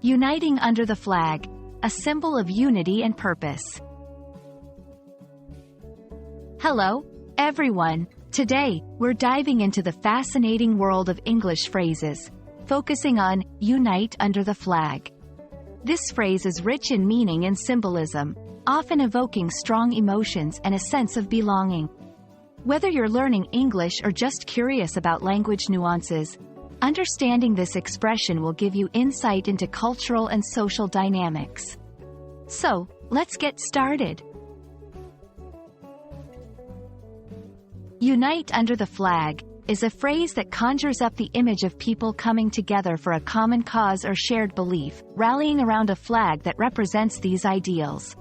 Uniting under the flag, a symbol of unity and purpose. Hello, everyone. Today, we're diving into the fascinating world of English phrases, focusing on unite under the flag. This phrase is rich in meaning and symbolism, often evoking strong emotions and a sense of belonging. Whether you're learning English or just curious about language nuances, understanding this expression will give you insight into cultural and social dynamics. So, let's get started. Unite under the flag is a phrase that conjures up the image of people coming together for a common cause or shared belief, rallying around a flag that represents these ideals.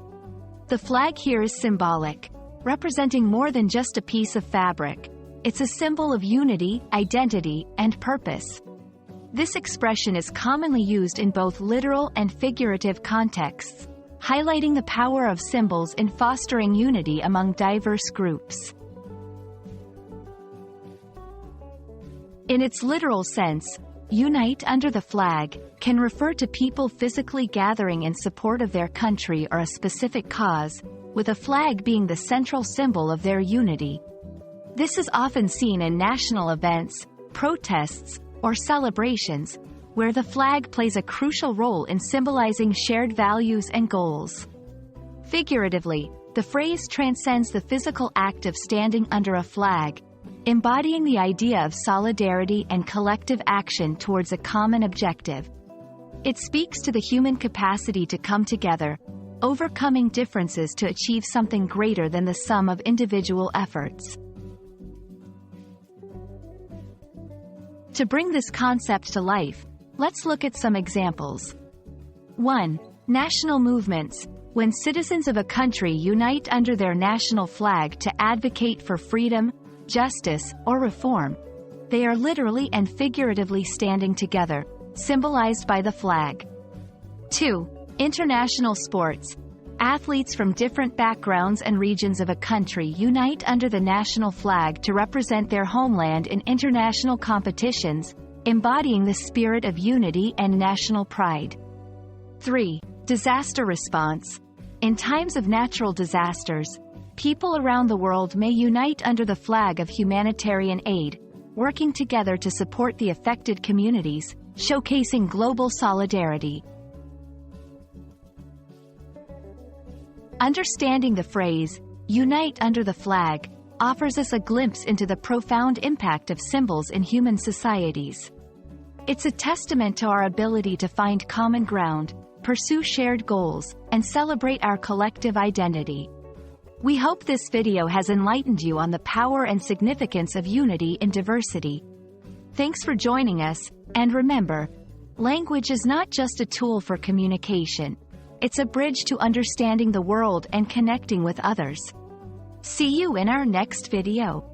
The flag here is symbolic, representing more than just a piece of fabric. It's a symbol of unity, identity, and purpose. This expression is commonly used in both literal and figurative contexts, highlighting the power of symbols in fostering unity among diverse groups. In its literal sense, unite under the flag can refer to people physically gathering in support of their country or a specific cause, with a flag being the central symbol of their unity. This is often seen in national events, protests, or celebrations, where the flag plays a crucial role in symbolizing shared values and goals. Figuratively, the phrase transcends the physical act of standing under a flag, embodying the idea of solidarity and collective action towards a common objective. It speaks to the human capacity to come together, overcoming differences to achieve something greater than the sum of individual efforts. To bring this concept to life, let's look at some examples. 1. National movements. When citizens of a country unite under their national flag to advocate for freedom, justice, or reform, they are literally and figuratively standing together, symbolized by the flag. 2. International sports. Athletes from different backgrounds and regions of a country unite under the national flag to represent their homeland in international competitions, embodying the spirit of unity and national pride. 3. Disaster response. In times of natural disasters, people around the world may unite under the flag of humanitarian aid, working together to support the affected communities, showcasing global solidarity. Understanding the phrase, unite under the flag, offers us a glimpse into the profound impact of symbols in human societies. It's a testament to our ability to find common ground, pursue shared goals, and celebrate our collective identity. We hope this video has enlightened you on the power and significance of unity in diversity. Thanks for joining us, and remember, language is not just a tool for communication. It's a bridge to understanding the world and connecting with others. See you in our next video.